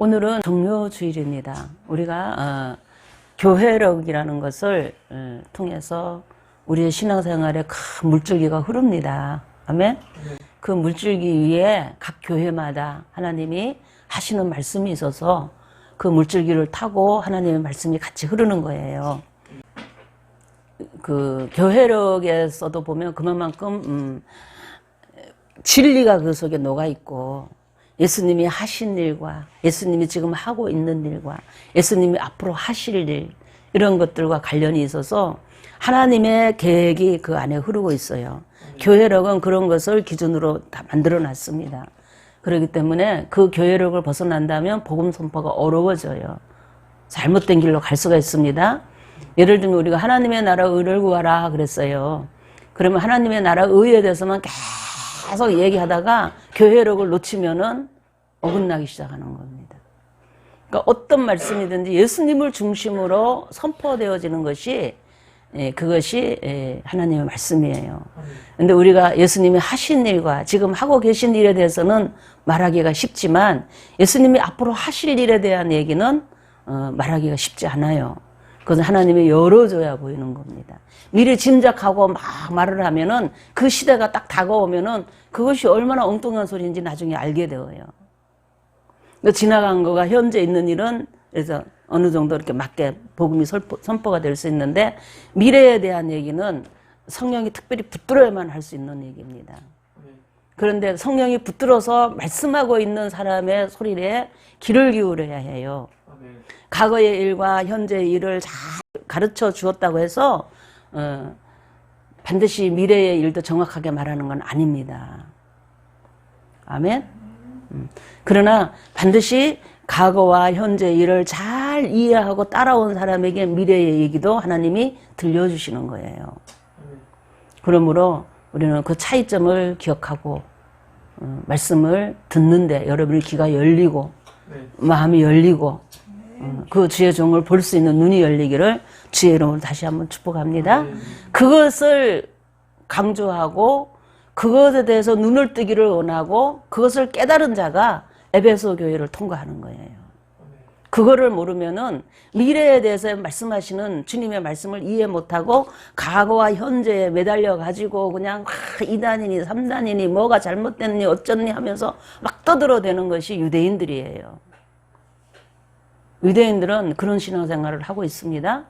오늘은 종료주일입니다. 우리가 교회력이라는 것을 통해서 우리의 신앙생활에 큰 물줄기가 흐릅니다. 아멘? 그 물줄기 위에 각 교회마다 하나님이 하시는 말씀이 있어서 그 물줄기를 타고 하나님의 말씀이 같이 흐르는 거예요. 그 교회력에서도 보면 그만큼 진리가 그 속에 녹아 있고, 예수님이 하신 일과 예수님이 지금 하고 있는 일과 예수님이 앞으로 하실 일, 이런 것들과 관련이 있어서 하나님의 계획이 그 안에 흐르고 있어요. 교회력은 그런 것을 기준으로 다 만들어 놨습니다. 그렇기 때문에 그 교회력을 벗어난다면 복음 선포가 어려워져요. 잘못된 길로 갈 수가 있습니다. 예를 들면 우리가 하나님의 나라 의를 구하라 그랬어요. 그러면 하나님의 나라 의에 대해서만 계속 얘기하다가 교회력을 놓치면은 어긋나기 시작하는 겁니다. 그러니까 어떤 말씀이든지 예수님을 중심으로 선포되어지는 것이 그것이 하나님의 말씀이에요. 근데 우리가 예수님이 하신 일과 지금 하고 계신 일에 대해서는 말하기가 쉽지만 예수님이 앞으로 하실 일에 대한 얘기는 말하기가 쉽지 않아요. 그것은 하나님이 열어줘야 보이는 겁니다. 미리 짐작하고 막 말을 하면은 그 시대가 딱 다가오면은 그것이 얼마나 엉뚱한 소리인지 나중에 알게 되어요. 지나간 거가 현재 있는 일은 그래서 어느 정도 이렇게 맞게 복음이 선포가 될 수 있는데, 미래에 대한 얘기는 성령이 특별히 붙들어야만 할 수 있는 얘기입니다. 그런데 성령이 붙들어서 말씀하고 있는 사람의 소리에 귀를 기울여야 해요. 과거의 일과 현재의 일을 잘 가르쳐 주었다고 해서 반드시 미래의 일도 정확하게 말하는 건 아닙니다. 아멘? 그러나 반드시 과거와 현재의 일을 잘 이해하고 따라온 사람에게 미래의 얘기도 하나님이 들려주시는 거예요. 그러므로 우리는 그 차이점을 기억하고 말씀을 듣는데 여러분의 귀가 열리고 마음이 열리고 그 주의 종을 볼 수 있는 눈이 열리기를 주의 이름으로 다시 한번 축복합니다. 그것을 강조하고 그것에 대해서 눈을 뜨기를 원하고 그것을 깨달은 자가 에베소 교회를 통과하는 거예요. 그거를 모르면은 미래에 대해서 말씀하시는 주님의 말씀을 이해 못하고 과거와 현재에 매달려 가지고 그냥 2단이니 3단이니 뭐가 잘못됐니 어쩌니 하면서 막 떠들어대는 것이 유대인들이에요. 유대인들은 그런 신앙생활을 하고 있습니다.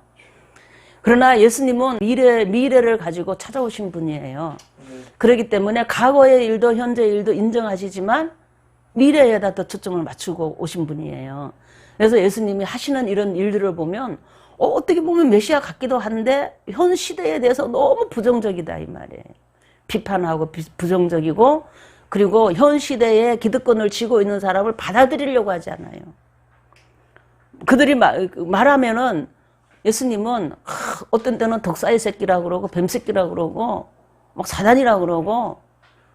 그러나 예수님은 미래를 가지고 찾아오신 분이에요. 그렇기 때문에 과거의 일도 현재의 일도 인정하시지만 미래에다 더 초점을 맞추고 오신 분이에요. 그래서 예수님이 하시는 이런 일들을 보면 어떻게 보면 메시아 같기도 한데 현 시대에 대해서 너무 부정적이다 이 말이에요. 비판하고 부정적이고, 그리고 현 시대에 기득권을 쥐고 있는 사람을 받아들이려고 하지 않아요. 그들이 말하면은 예수님은 어떤 때는 덕사의 새끼라고 그러고 뱀새끼라고 그러고 막 사단이라고 그러고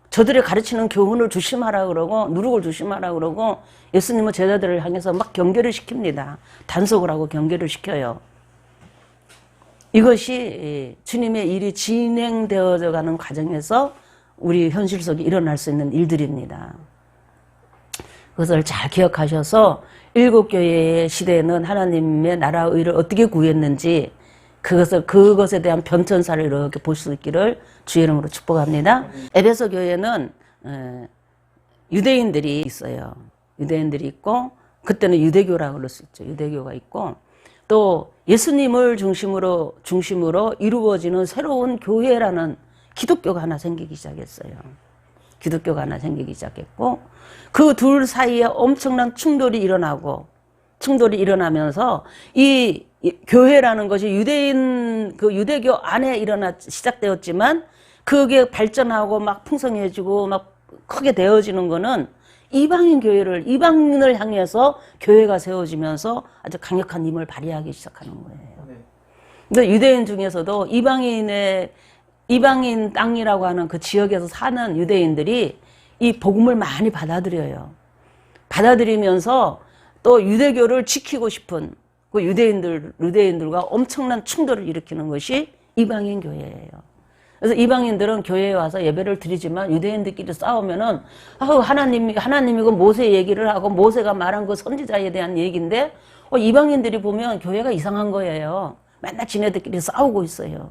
저들이 가르치는 교훈을 조심하라 그러고 누룩을 조심하라 그러고 예수님은 제자들을 향해서 막 경계를 시킵니다. 단속을 하고 경계를 시켜요. 이것이 주님의 일이 진행되어져 가는 과정에서 우리 현실 속에 일어날 수 있는 일들입니다. 그것을 잘 기억하셔서 일곱 교회의 시대에는 하나님의 나라 의를 어떻게 구했는지 그것에 대한 변천사를 이렇게 볼 수 있기를 주의 이름으로 축복합니다. 에베소 교회는 유대인들이 있어요. 유대인들이 있고, 그때는 유대교라고 그럴 수 있죠. 유대교가 있고, 또 예수님을 중심으로 이루어지는 새로운 교회라는 기독교가 하나 생기기 시작했어요. 기독교가 하나 생기기 시작했고, 그 둘 사이에 엄청난 충돌이 일어나면서 이 교회라는 것이 유대교 안에 시작되었지만 그게 발전하고 막 풍성해지고 막 크게 되어지는 거는 이방인을 향해서 교회가 세워지면서 아주 강력한 힘을 발휘하기 시작하는 거예요. 근데 유대인 중에서도 이방인 땅이라고 하는 그 지역에서 사는 유대인들이 이 복음을 많이 받아들이면서 또 유대교를 지키고 싶은 그 유대인들과 엄청난 충돌을 일으키는 것이 이방인 교회예요. 그래서 이방인들은 교회에 와서 예배를 드리지만 유대인들끼리 싸우면은 하나님이고 모세 얘기를 하고 모세가 말한 그 선지자에 대한 얘기인데 이방인들이 보면 교회가 이상한 거예요. 맨날 지네들끼리 싸우고 있어요.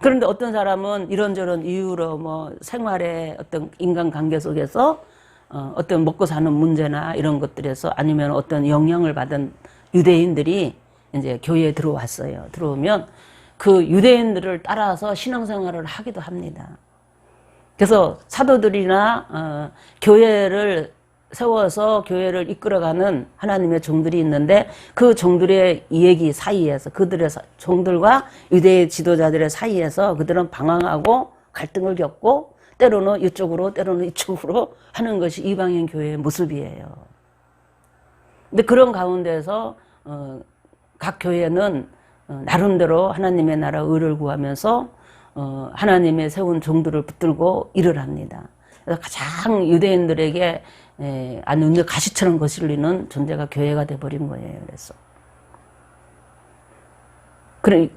그런데 어떤 사람은 이런저런 이유로 뭐 생활의 어떤 인간관계 속에서 어떤 먹고 사는 문제나 이런 것들에서 아니면 어떤 영향을 받은 유대인들이 이제 교회에 들어왔어요. 들어오면 그 유대인들을 따라서 신앙생활을 하기도 합니다. 그래서 사도들이나 교회를 세워서 교회를 이끌어가는 하나님의 종들이 있는데 그 종들의 얘기 사이에서 그들의 종들과 유대 지도자들의 사이에서 그들은 방황하고 갈등을 겪고 때로는 이쪽으로 때로는 이쪽으로 하는 것이 이방인 교회의 모습이에요. 근데 그런 가운데서 각 교회는 나름대로 하나님의 나라 의를 구하면서 하나님의 세운 종들을 붙들고 일을 합니다. 그래서 가장 유대인들에게 아주 가시처럼 거슬리는 존재가 교회가 돼버린 거예요. 그래서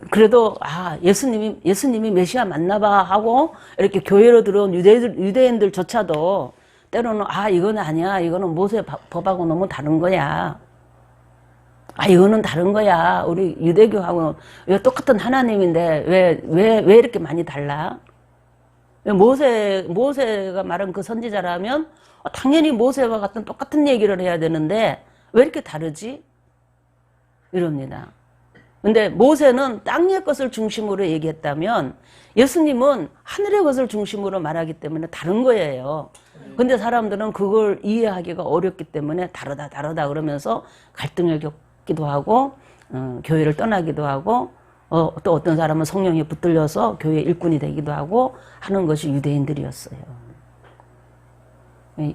그래도 예수님이 메시아 맞나봐 하고 이렇게 교회로 들어온 유대인들조차도 때로는 이건 아니야, 이거는 모세 법하고 너무 다른 거야. 이거는 다른 거야. 우리 유대교하고 왜 똑같은 하나님인데 왜 이렇게 많이 달라? 모세가 말한 그 선지자라면 당연히 모세와 같은 똑같은 얘기를 해야 되는데 왜 이렇게 다르지? 이럽니다. 근데 모세는 땅의 것을 중심으로 얘기했다면 예수님은 하늘의 것을 중심으로 말하기 때문에 다른 거예요. 근데 사람들은 그걸 이해하기가 어렵기 때문에 다르다 그러면서 갈등을 겪기도 하고 교회를 떠나기도 하고 또 어떤 사람은 성령에 붙들려서 교회 일꾼이 되기도 하고 하는 것이 유대인들이었어요.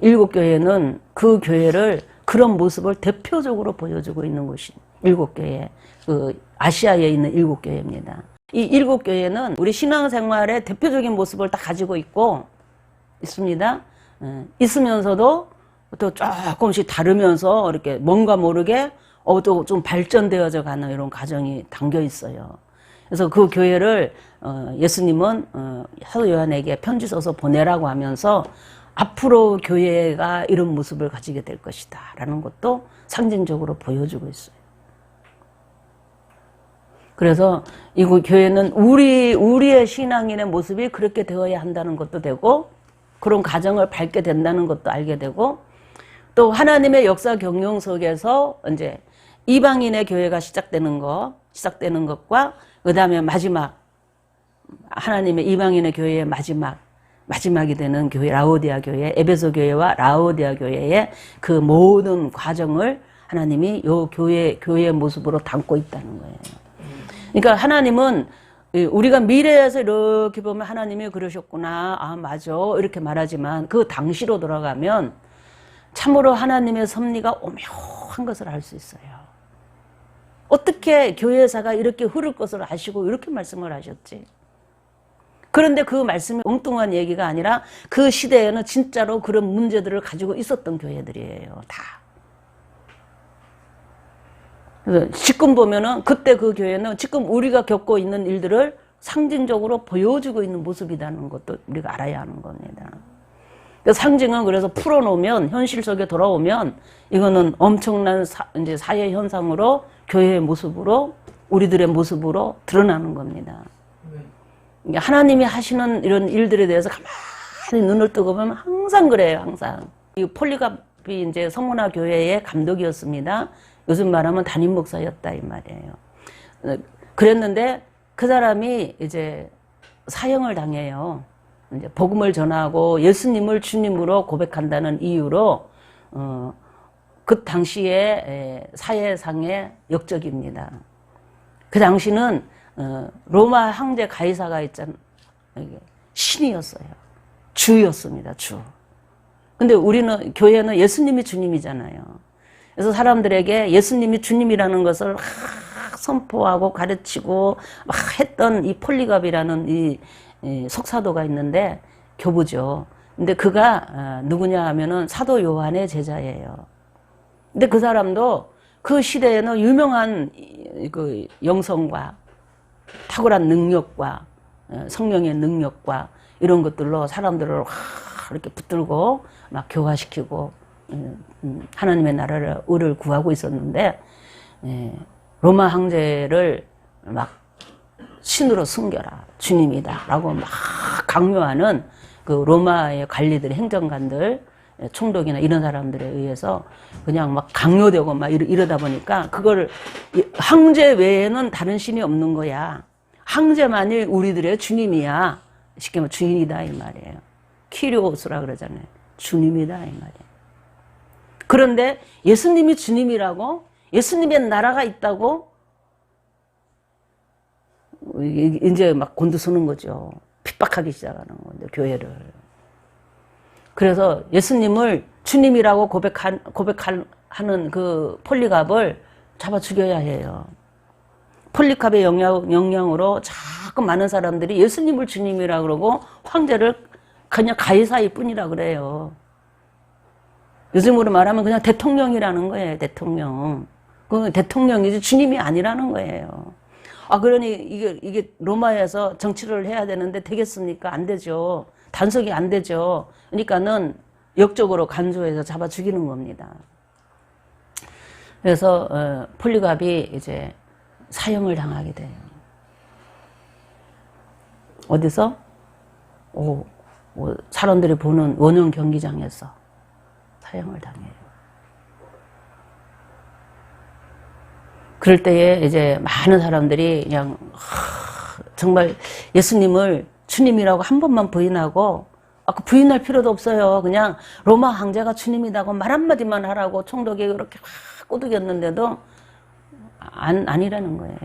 일곱 교회는 그 교회를 그런 모습을 대표적으로 보여주고 있는 곳이 일곱 교회, 그 아시아에 있는 일곱 교회입니다. 이 일곱 교회는 우리 신앙생활의 대표적인 모습을 다 가지고 있습니다. 있으면서도 또 조금씩 다르면서 이렇게 뭔가 모르게 또 좀 발전되어져 가는 이런 과정이 담겨 있어요. 그래서 그 교회를 예수님은 사도 요한에게 편지 써서 보내라고 하면서 앞으로 교회가 이런 모습을 가지게 될 것이다 라는 것도 상징적으로 보여주고 있어요. 그래서 이 교회는 우리의 신앙인의 모습이 그렇게 되어야 한다는 것도 되고 그런 가정을 밟게 된다는 것도 알게 되고 또 하나님의 역사 경영 속에서 이제 이방인의 교회가 시작되는 것과 그 다음에 마지막 하나님의 이방인의 교회의 마지막이 되는 교회 라오디아 교회, 에베소 교회와 라오디아 교회의 그 모든 과정을 하나님이 요 교회의 모습으로 담고 있다는 거예요. 그러니까 하나님은 우리가 미래에서 이렇게 보면 하나님이 그러셨구나, 맞아 이렇게 말하지만 그 당시로 돌아가면 참으로 하나님의 섭리가 오묘한 것을 알 수 있어요. 어떻게 교회사가 이렇게 흐를 것을 아시고 이렇게 말씀을 하셨지? 그런데 그 말씀이 엉뚱한 얘기가 아니라 그 시대에는 진짜로 그런 문제들을 가지고 있었던 교회들이에요. 다. 그래서 지금 보면은 그때 그 교회는 지금 우리가 겪고 있는 일들을 상징적으로 보여주고 있는 모습이라는 것도 우리가 알아야 하는 겁니다. 그 상징은 그래서 풀어놓으면 현실 속에 돌아오면 이거는 엄청난 이제 사회 현상으로 교회의 모습으로 우리들의 모습으로 드러나는 겁니다. 하나님이 하시는 이런 일들에 대해서 가만히 눈을 뜨고 보면 항상 그래요, 항상. 이 폴리갑이 이제 서문화 교회의 감독이었습니다. 요즘 말하면 담임 목사였다 이 말이에요. 그랬는데 그 사람이 이제 사형을 당해요. 이제 복음을 전하고 예수님을 주님으로 고백한다는 이유로 그 당시에 사회상의 역적입니다. 그 당시는 로마 황제 가이사가 있잖아요. 신이었어요. 주였습니다. 주. 근데 우리는 교회는 예수님이 주님이잖아요. 그래서 사람들에게 예수님이 주님이라는 것을 막 선포하고 가르치고 막 했던 이 폴리갑이라는 이 속사도가 있는데 교부죠. 근데 그가 누구냐 하면은 사도 요한의 제자예요. 근데 그 사람도 그 시대에는 유명한 그 영성과 탁월한 능력과 성령의 능력과 이런 것들로 사람들을 이렇게 붙들고 막 교화시키고 하나님의 나라를 의를 구하고 있었는데 로마 황제를 막 신으로 숨겨라 주님이다 라고 막 강요하는 그 로마의 관리들 행정관들 총독이나 이런 사람들에 의해서 그냥 막 강요되고 막 이러다 보니까 그걸 황제 외에는 다른 신이 없는 거야. 황제만이 우리들의 주님이야. 쉽게 말하면 주인이다 이 말이에요. 키리오스라 그러잖아요. 주님이다 이 말이에요. 그런데 예수님이 주님이라고 예수님의 나라가 있다고 이제 막 곤두서는 거죠. 핍박하기 시작하는 건데 교회를. 그래서 예수님을 주님이라고 고백하는 그 폴리갑을 잡아 죽여야 해요. 폴리갑의 영향으로 자꾸 많은 사람들이 예수님을 주님이라 그러고 황제를 그냥 가이사일 뿐이라 그래요. 요즘으로 말하면 그냥 대통령이라는 거예요. 대통령. 그 대통령이지 주님이 아니라는 거예요. 그러니 이게 로마에서 정치를 해야 되는데 되겠습니까? 안 되죠. 단속이 안 되죠. 그러니까는 역적으로 간주해서 잡아 죽이는 겁니다. 그래서 폴리갑이 이제 사형을 당하게 돼요. 어디서? 사람들이 보는 원형 경기장에서 사형을 당해요. 그럴 때에 이제 많은 사람들이 그냥 정말 예수님을 주님이라고 한 번만 부인하고 그 부인할 필요도 없어요. 그냥 로마 황제가 주님이라고 말 한마디만 하라고 총독이 그렇게 확 꼬드겼는데도 아니라는 거예요.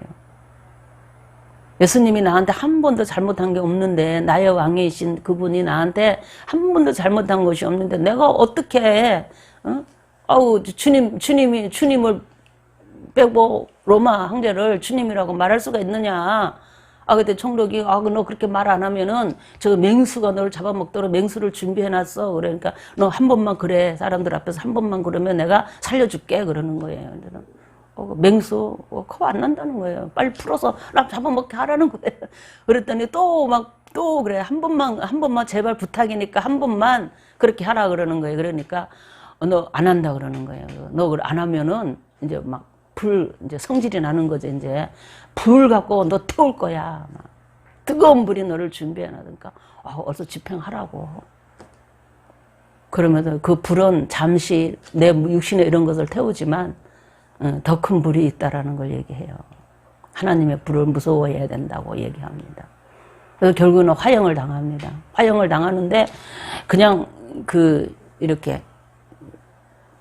예수님이 나한테 한 번도 잘못한 게 없는데 나의 왕이신 그분이 나한테 한 번도 잘못한 것이 없는데 내가 어떻게 해? 주님을 빼고 로마 황제를 주님이라고 말할 수가 있느냐? 그때 총독이 너 그렇게 말 안 하면은 저 맹수가 너를 잡아먹도록 맹수를 준비해놨어. 그러니까 너 한 번만 그래. 사람들 앞에서 한 번만 그러면 내가 살려줄게. 그러는 거예요. 맹수 코 안 난다는 거예요. 빨리 풀어서 나 잡아먹게 하라는 거예요. 그랬더니 또 그래. 한 번만 제발 부탁이니까 한 번만 그렇게 하라 그러는 거예요. 그러니까 너 안 한다 그러는 거예요. 너 안 하면은 이제 막 이제 성질이 나는 거죠. 이제 불 갖고 너 태울 거야. 막 뜨거운 불이 너를 준비해놔니까 어서 집행하라고. 그러면서 그 불은 잠시 내 육신의 이런 것을 태우지만 더 큰 불이 있다라는 걸 얘기해요. 하나님의 불을 무서워해야 된다고 얘기합니다. 그래서 결국은 화형을 당합니다. 화형을 당하는데 그냥 이렇게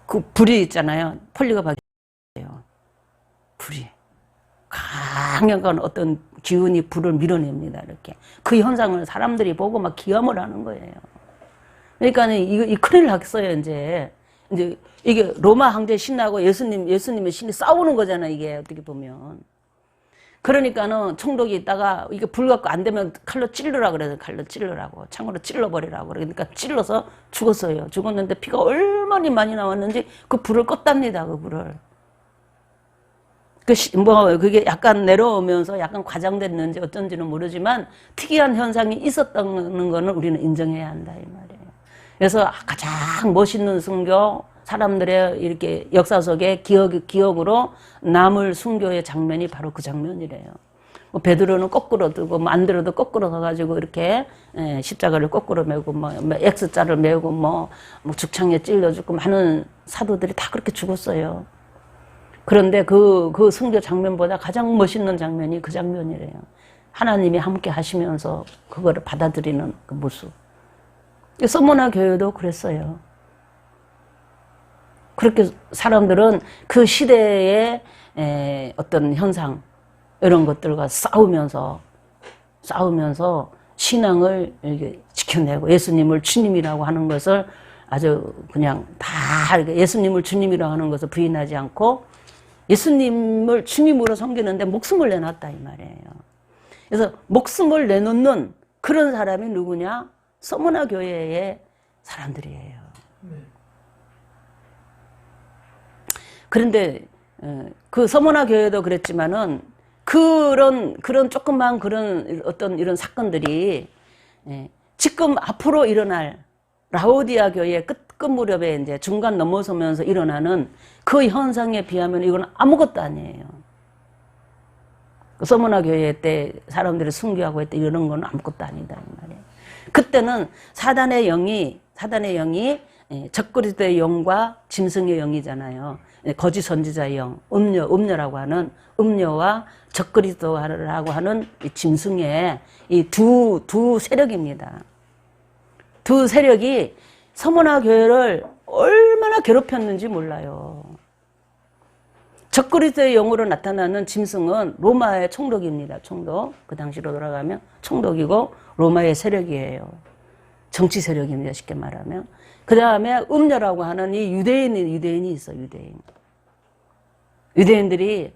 그 불이 있잖아요. 폴리가 박혀요. 불이 강력한 어떤 기운이 불을 밀어냅니다. 이렇게 그 현상을 사람들이 보고 막 기함을 하는 거예요. 그러니까 이 큰일 났어요. 이제 이게 로마 황제 신하고 예수님의 신이 싸우는 거잖아요. 이게 어떻게 보면. 그러니까는 총독이 있다가 이게 불 갖고 안 되면 칼로 찔러라 그래서 칼로 찔러라고 창으로 찔러버리라고 그러니까 찔러서 죽었어요. 죽었는데 피가 얼마나 많이 나왔는지 그 불을 껐답니다. 그 불을. 그게 약간 내려오면서 약간 과장됐는지 어쩐지는 모르지만 특이한 현상이 있었다는 거는 우리는 인정해야 한다 이 말이에요. 그래서 가장 멋있는 순교, 사람들의 이렇게 역사 속에 기억으로 남을 순교의 장면이 바로 그 장면이래요. 베드로는 거꾸로 들고 안드레도 거꾸로 서가지고 이렇게 십자가를 거꾸로 메고 X자를 메고 죽창에 찔러 죽고 많은 사도들이 다 그렇게 죽었어요. 그런데 그 순교 장면보다 가장 멋있는 장면이 그 장면이래요. 하나님이 함께 하시면서 그거를 받아들이는 그 모습. 서머나 교회도 그랬어요. 그렇게 사람들은 그 시대의 어떤 현상 이런 것들과 싸우면서 신앙을 이렇게 지켜내고 예수님을 주님이라고 하는 것을 아주 그냥 다 예수님을 주님이라고 하는 것을 부인하지 않고 예수님을 주님으로 섬기는데 목숨을 내놨다 이 말이에요. 그래서 목숨을 내놓는 그런 사람이 누구냐? 서머나 교회의 사람들이에요. 그런데 그 서머나 교회도 그랬지만은 그런 조그만 그런 어떤 이런 사건들이 지금 앞으로 일어날 라오디아 교회의 끝 무렵에 이제 중간 넘어서면서 일어나는 그 현상에 비하면 이건 아무것도 아니에요. 서머나 교회 때 사람들이 순교하고 했대 이런 건 아무것도 아니다 이 말이에요. 그때는 사단의 영이 적그리스도의 영과 짐승의 영이잖아요. 거짓 선지자의 영, 음녀라고 하는 음녀와 적그리스도라고 하는 이 짐승의 이 두 세력입니다. 두 세력이 서머나 교회를 얼마나 괴롭혔는지 몰라요. 적그리스도의 영으로 나타나는 짐승은 로마의 총독입니다. 총독. 그 당시로 돌아가면 총독이고 로마의 세력이에요. 정치 세력입니다. 쉽게 말하면. 그 다음에 음녀라고 하는 이 유대인이 있어, 유대인. 유대인들이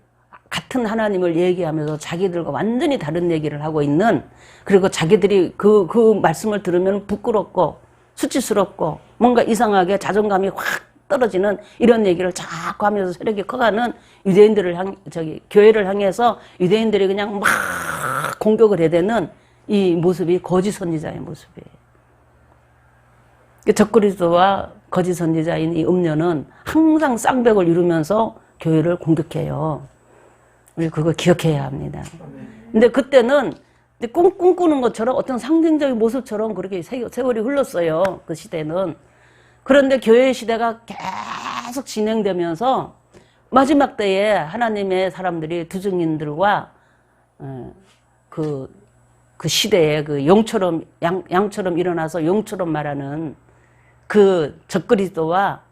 같은 하나님을 얘기하면서 자기들과 완전히 다른 얘기를 하고 있는, 그리고 자기들이 그 말씀을 들으면 부끄럽고 수치스럽고 뭔가 이상하게 자존감이 확 떨어지는 이런 얘기를 자꾸 하면서 세력이 커가는 유대인들을 교회를 향해서 유대인들이 그냥 막 공격을 해야 되는 이 모습이 거짓 선지자의 모습이에요. 적그리스도와 거짓 선지자인 이 음녀는 항상 쌍벽을 이루면서 교회를 공격해요. 우리 그거 기억해야 합니다. 근데 그때는 꿈꾸는 것처럼 어떤 상징적인 모습처럼 그렇게 세월이 흘렀어요. 그 시대는. 그런데 교회 시대가 계속 진행되면서 마지막 때에 하나님의 사람들이 두증인들과 그 시대에 그 용처럼 양처럼 일어나서 용처럼 말하는 그 적그리스도와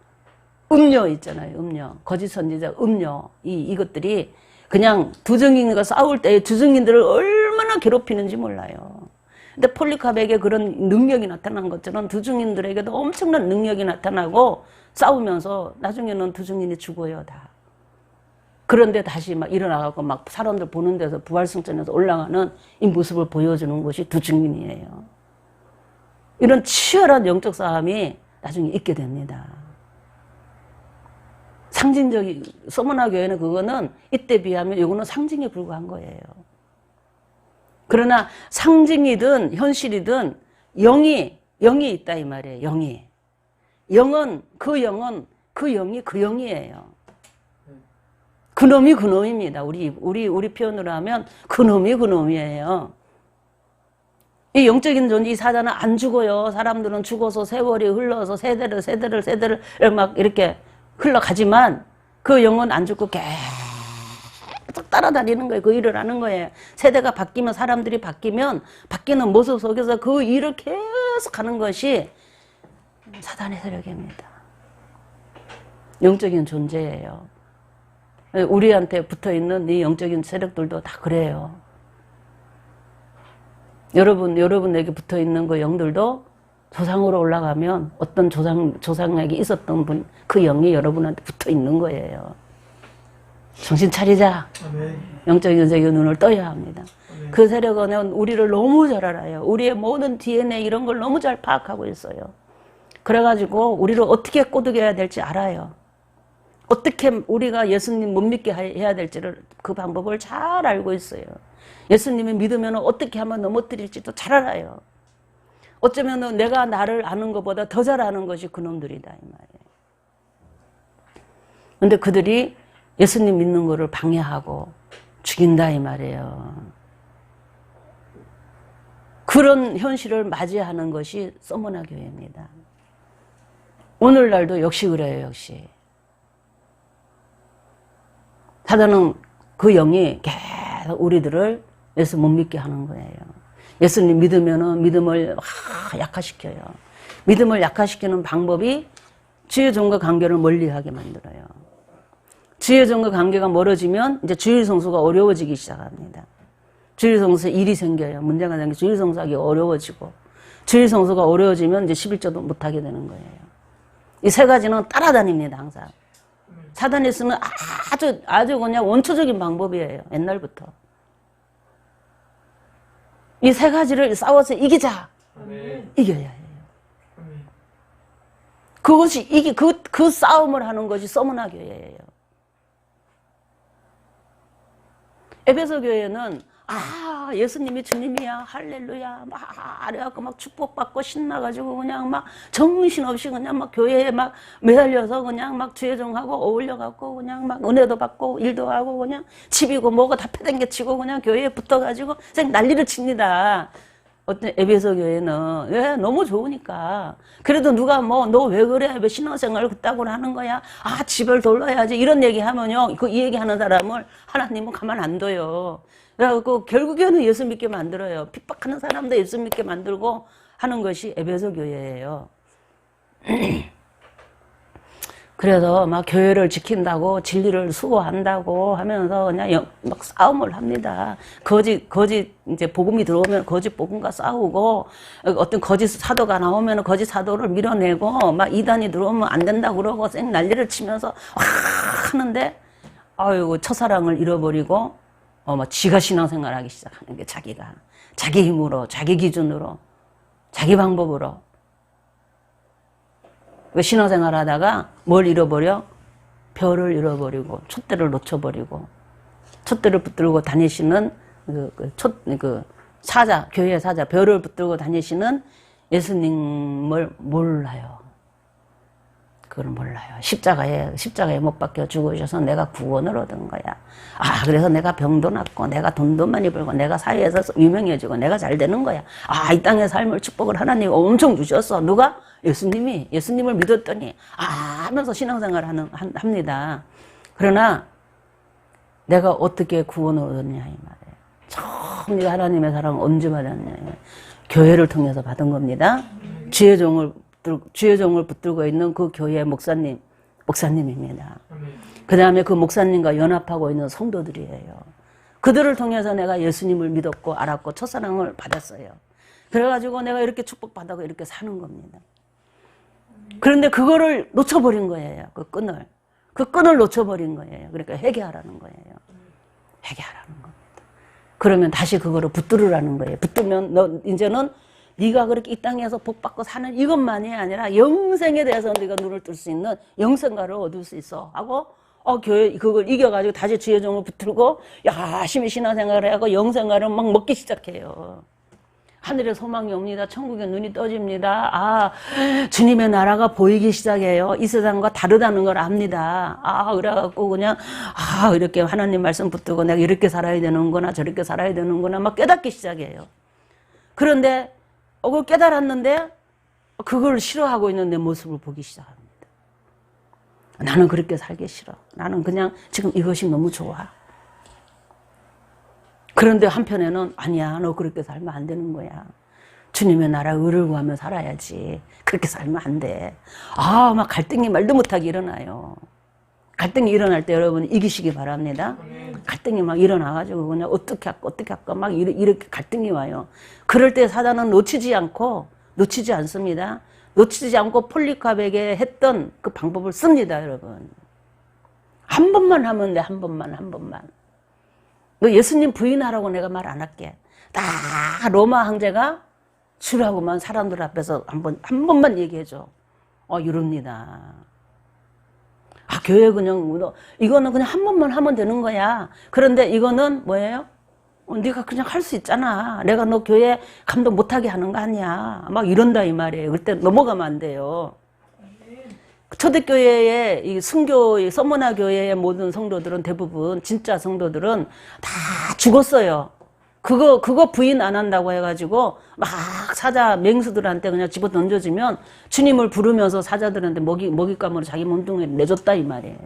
음녀 있잖아요. 음녀. 거짓 선지자 음녀. 이것들이 그냥 두증인과 싸울 때 두증인들을 얼마나 괴롭히는지 몰라요. 근데 폴리카백에 그런 능력이 나타난 것처럼 두증인들에게도 엄청난 능력이 나타나고 싸우면서 나중에는 두증인이 죽어요, 다. 그런데 다시 막 일어나가고 막 사람들 보는 데서 부활승천에서 올라가는 이 모습을 보여주는 것이 두증인이에요. 이런 치열한 영적 싸움이 나중에 있게 됩니다. 상징적인, 서머나 교회는 그거는 이때 비하면 이거는 상징에 불과한 거예요. 그러나 상징이든 현실이든 영이 있다 이 말이에요. 영이. 그 영이 그 영이에요. 그놈이 그놈입니다. 우리 표현으로 하면 그놈이 그놈이에요. 이 영적인 존재, 이 사단은 안 죽어요. 사람들은 죽어서 세월이 흘러서 세대를 막 이렇게 흘러가지만 그 영은 안 죽고 계속 따라다니는 거예요. 그 일을 하는 거예요. 세대가 바뀌면, 사람들이 바뀌면 바뀌는 모습 속에서 그 일을 계속 하는 것이 사단의 세력입니다. 영적인 존재예요. 우리한테 붙어있는 이 영적인 세력들도 다 그래요. 여러분에게 붙어있는 그 영들도 조상으로 올라가면 어떤 조상에게 있었던 분, 그 영이 여러분한테 붙어있는 거예요. 정신 차리자. 아멘. 영적인 눈을 떠야 합니다. 아멘. 그 세력은 우리를 너무 잘 알아요. 우리의 모든 DNA 이런 걸 너무 잘 파악하고 있어요. 그래가지고 우리를 어떻게 꼬드겨야 될지 알아요. 어떻게 우리가 예수님 못 믿게 해야 될지를 그 방법을 잘 알고 있어요. 예수님을 믿으면 어떻게 하면 넘어뜨릴지도 잘 알아요. 어쩌면 내가 나를 아는 것보다 더 잘 아는 것이 그놈들이다 이 말이에요. 근데 그들이 예수님 믿는 거를 방해하고 죽인다 이 말이에요. 그런 현실을 맞이하는 것이 서머나 교회입니다. 오늘날도 역시 그래요. 역시. 사단은 그 영이 계속 우리들을 예수 못 믿게 하는 거예요. 예수님 믿으면은 믿음을 약화시켜요. 믿음을 약화시키는 방법이 주의 종과 관계를 멀리하게 만들어요. 주의 종과 관계가 멀어지면 이제 주일 성수가 어려워지기 시작합니다. 주일 성수에 일이 생겨요. 문제가 생겨 주일 성수하기 어려워지고, 주일 성수가 어려워지면 이제 11조도 못하게 되는 거예요. 이 세 가지는 따라다닙니다. 항상. 사단이 쓰는 아주 그냥 원초적인 방법이에요. 옛날부터. 이 세 가지를 싸워서 이기자. 아멘. 이겨야 해요. 아멘. 그것이 그 싸움을 하는 것이 서머나 교회예요. 에베소 교회는 예수님이 주님이야 할렐루야 막 그래갖고 막 축복받고 신나가지고 그냥 막 정신없이 그냥 막 교회에 막 매달려서 그냥 막 주의종하고 어울려갖고 그냥 막 은혜도 받고 일도 하고 그냥 집이고 뭐고 다 패댕겨치고 그냥 교회에 붙어가지고 그냥 난리를 칩니다. 어떤 에베소 교회는 왜 너무 좋으니까. 그래도 누가 뭐 너 왜 그래 왜 신앙생활을 그따구로 하는 거야 집을 돌려야지 이런 얘기하면요 이 얘기하는 사람을 하나님은 가만 안 둬요. 그래갖고 결국에는 예수 믿게 만들어요. 핍박하는 사람도 예수 믿게 만들고 하는 것이 에베소 교회예요. 그래서 막 교회를 지킨다고 진리를 수호한다고 하면서 그냥 막 싸움을 합니다. 거짓 이제 복음이 들어오면 거짓 복음과 싸우고 어떤 거짓 사도가 나오면 거짓 사도를 밀어내고 막 이단이 들어오면 안 된다고 그러고 쌩 난리를 치면서 하는데 아이고 첫사랑을 잃어버리고 막 지가 신앙생활하기 시작하는 게 자기가 자기 힘으로 자기 기준으로 자기 방법으로 신앙생활 하다가 뭘 잃어버려? 별을 잃어버리고 촛대를 놓쳐버리고 촛대를 붙들고 다니시는 사자 교회 사자 별을 붙들고 다니시는 예수님을 몰라요. 그걸 몰라요. 십자가에 못 박혀 죽으셔서 내가 구원을 얻은 거야. 그래서 내가 병도 낫고, 내가 돈도 많이 벌고, 내가 사회에서 유명해지고, 내가 잘 되는 거야. 이 땅의 삶을 축복을 하나님 엄청 주셨어. 누가? 예수님을 믿었더니, 하면서 신앙생활을 합니다. 그러나, 내가 어떻게 구원을 얻었냐, 이 말이에요. 처음 네가 하나님의 사랑을 언제 받았냐, 교회를 통해서 받은 겁니다. 주의 종을 붙들고 있는 그 교회의 목사님입니다. 그 다음에 그 목사님과 연합하고 있는 성도들이에요. 그들을 통해서 내가 예수님을 믿었고 알았고 첫사랑을 받았어요. 그래가지고 내가 이렇게 축복받고 이렇게 사는 겁니다. 그런데 그거를 놓쳐버린 거예요. 그 끈을 놓쳐버린 거예요. 그러니까 회개하라는 거예요. 회개하라는 겁니다. 그러면 다시 그거를 붙들으라는 거예요. 붙들면 이제는 네가 그렇게 이 땅에서 복받고 사는 이것만이 아니라 영생에 대해서 네가 눈을 뜰 수 있는 영생가를 얻을 수 있어 하고 교회 그걸 이겨가지고 다시 주의 종을 붙들고 열심히 신앙생활을 하고 영생가를 막 먹기 시작해요. 하늘에 소망이 옵니다. 천국에 눈이 떠집니다. 주님의 나라가 보이기 시작해요. 이 세상과 다르다는 걸 압니다. 그래갖고 그냥 이렇게 하나님 말씀 붙들고 내가 이렇게 살아야 되는구나 저렇게 살아야 되는구나 막 깨닫기 시작해요. 그런데 그걸 깨달았는데 그걸 싫어하고 있는 내 모습을 보기 시작합니다. 나는 그렇게 살기 싫어. 나는 그냥 지금 이것이 너무 좋아. 그런데 한편에는 아니야 너 그렇게 살면 안 되는 거야. 주님의 나라 의를 구하며 살아야지. 그렇게 살면 안 돼. 막 갈등이 말도 못하게 일어나요. 갈등이 일어날 때 여러분 이기시기 바랍니다. 갈등이 막 일어나가지고 그냥 어떻게 할까 막 이렇게 갈등이 와요. 그럴 때 사단은 놓치지 않습니다. 놓치지 않고 폴리카백에 했던 그 방법을 씁니다, 여러분. 한 번만 하면 돼, 한 번만. 너 예수님 부인하라고 내가 말 안 할게. 딱 로마 황제가 주라고만 사람들 앞에서 한 번만 얘기해줘. 이럽니다. 교회 그냥 이거는 그냥 한 번만 하면 되는 거야. 그런데 이거는 뭐예요? 네가 그냥 할 수 있잖아. 내가 너 교회 감독 못하게 하는 거 아니야. 막 이런다 이 말이에요. 그때 넘어가면 안 돼요. 초대교회의 이 순교, 서머나 교회의 모든 성도들은 대부분 진짜 성도들은 다 죽었어요. 그거 부인 안 한다고 해가지고 막 사자 맹수들한테 그냥 집어 던져주면 주님을 부르면서 사자들한테 먹잇감으로 자기 몸뚱이를 내줬다 이 말이에요.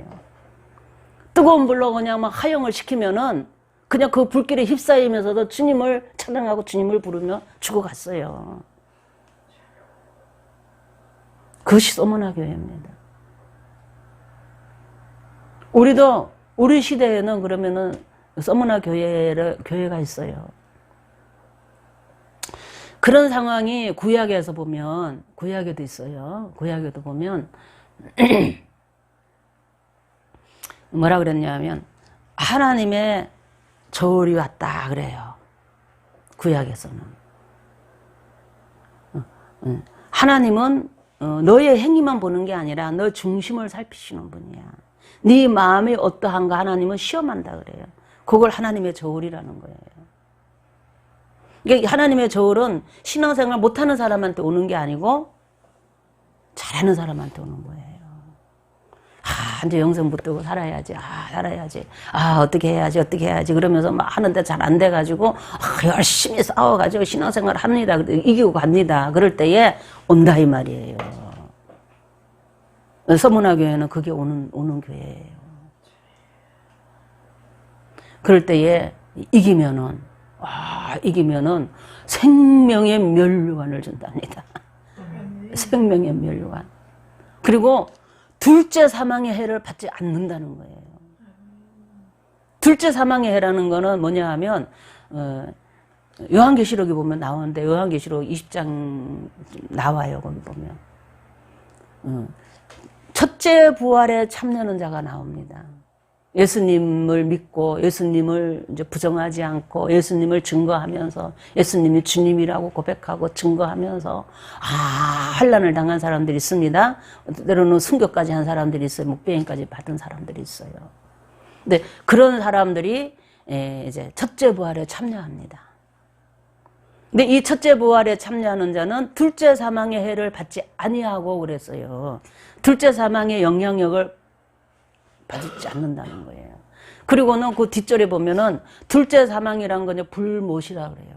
뜨거운 불로 그냥 막 하영을 시키면은 그냥 그 불길에 휩싸이면서도 주님을 찬양하고 주님을 부르며 죽어갔어요. 그것이 서머나 교회입니다. 우리 시대에는 그러면은 서머나 교회가 있어요. 그런 상황이 구약에서 보면, 구약에도 있어요. 구약에도 보면, 뭐라 그랬냐면, 하나님의 저울이 왔다 그래요. 구약에서는. 하나님은 너의 행위만 보는 게 아니라 너 중심을 살피시는 분이야. 네 마음이 어떠한가 하나님은 시험한다 그래요. 그걸 하나님의 저울이라는 거예요. 이게 하나님의 저울은 신앙생활 못하는 사람한테 오는 게 아니고 잘하는 사람한테 오는 거예요. 이제 영성 붙들고 살아야지. 살아야지. 어떻게 해야지. 그러면서 막 하는데 잘 안 돼가지고, 열심히 싸워가지고 신앙생활 합니다. 이기고 갑니다. 그럴 때에 온다, 이 말이에요. 서문화교회는 그게 오는 교회예요. 그럴 때에 이기면은 생명의 면류관을 준답니다. 생명의 면류관. 그리고 둘째 사망의 해를 받지 않는다는 거예요. 둘째 사망의 해라는 거는 뭐냐 하면, 요한계시록에 보면 나오는데, 요한계시록 20장 나와요, 거기 보면. 첫째 부활에 참여하는 자가 나옵니다. 예수님을 믿고 예수님을 이제 부정하지 않고 예수님을 증거하면서 예수님이 주님이라고 고백하고 증거하면서 환난을 당한 사람들이 있습니다. 때로는 순교까지 한 사람들이 있어요. 목배임까지 받은 사람들이 있어요. 근데 그런 사람들이 이제 첫째 부활에 참여합니다. 근데 이 첫째 부활에 참여하는 자는 둘째 사망의 해를 받지 아니하고 그랬어요. 둘째 사망의 영향력을 받지 않는다는 거예요. 그리고는 그 뒷절에 보면은 둘째 사망이란 건 불못이라 그래요.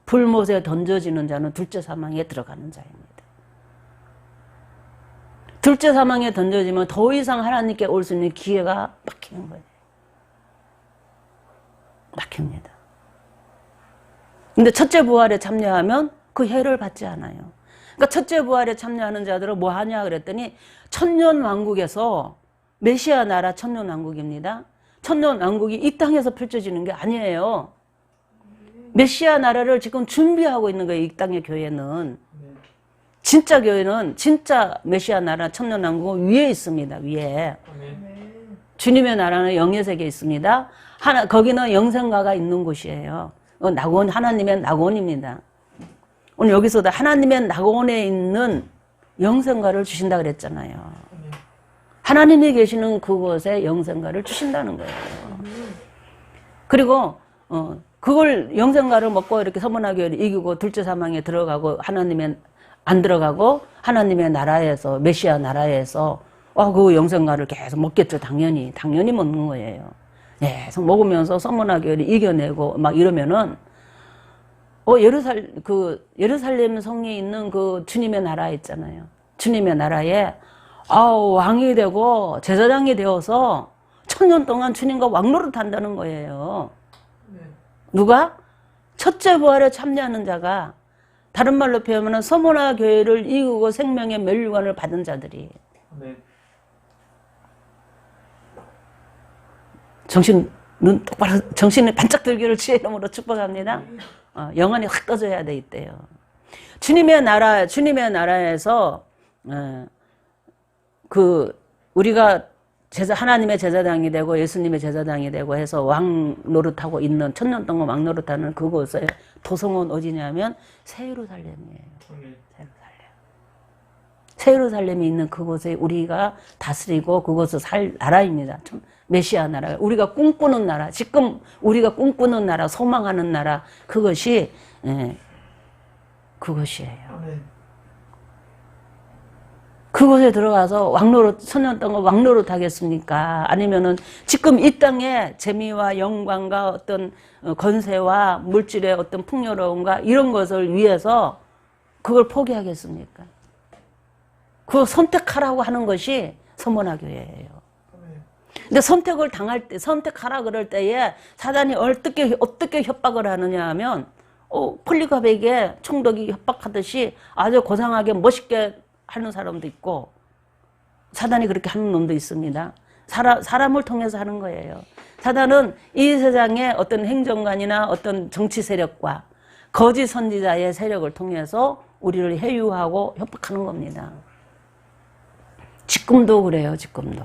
불못에 던져지는 자는 둘째 사망에 들어가는 자입니다. 둘째 사망에 던져지면 더 이상 하나님께 올 수 있는 기회가 막히는 거예요. 막힙니다. 근데 첫째 부활에 참여하면 그 해를 받지 않아요. 그러니까 첫째 부활에 참여하는 자들은 뭐 하냐 그랬더니 천년왕국에서 메시아 나라 천년왕국입니다. 천년왕국이 이 땅에서 펼쳐지는 게 아니에요. 메시아 나라를 지금 준비하고 있는 거예요. 이 땅의 교회는. 진짜 교회는 진짜 메시아 나라 천년왕국은 위에 있습니다. 위에. 주님의 나라는 영의 세계에 있습니다. 거기는 영생가가 있는 곳이에요. 낙원, 하나님의 낙원입니다. 오늘 여기서도 하나님의 낙원에 있는 영생가를 주신다 그랬잖아요. 하나님이 계시는 그곳에 영생가를 주신다는 거예요. 그리고 그걸 영생가를 먹고 이렇게 서문화교회를 이기고 둘째 사망에 들어가고 하나님의 안 들어가고 하나님의 나라에서 메시아 나라에서 그 영생가를 계속 먹겠죠. 당연히 먹는 거예요. 계속 먹으면서 서문화교회를 이겨내고 막 이러면은 예루살렘 성에 있는 그 주님의 나라 있잖아요. 주님의 나라에 왕이 되고 제사장이 되어서 천년 동안 주님과 왕노릇 한다는 거예요. 누가? 첫째 부활에 참여하는 자가, 다른 말로 표현하면 서문화교회를 이기고 생명의 면류관을 받은 자들이. 눈 똑바로, 정신이 반짝 들기를 주의 이름으로 축복합니다. 영혼이 확 떠져야 돼, 이때요. 주님의 나라에서, 우리가 하나님의 제사장이 되고 예수님의 제사장이 되고 해서 왕 노릇하고 있는, 천년 동안 왕 노릇하는 그곳에 도성은 어디냐면 새 예루살렘이에요. 새 예루살렘이 있는 그곳에 우리가 다스리고 그곳을 살 나라입니다. 메시아 나라, 우리가 꿈꾸는 나라, 지금 우리가 꿈꾸는 나라, 소망하는 나라, 그것이에요. 그곳에 들어가서 천년 동안 왕노릇 하겠습니까? 아니면은 지금 이 땅에 재미와 영광과 어떤 건세와 물질의 어떤 풍요로움과 이런 것을 위해서 그걸 포기하겠습니까? 그거 선택하라고 하는 것이 서문화교회예요. 근데 선택하라 그럴 때에 사단이 어떻게 협박을 하느냐 하면, 폴리갑에게 총독이 협박하듯이 아주 고상하게 멋있게 하는 사람도 있고, 사단이 그렇게 하는 놈도 있습니다. 사람을 통해서 하는 거예요. 사단은 이 세상의 어떤 행정관이나 어떤 정치 세력과 거짓 선지자의 세력을 통해서 우리를 해유하고 협박하는 겁니다. 지금도 그래요, 지금도.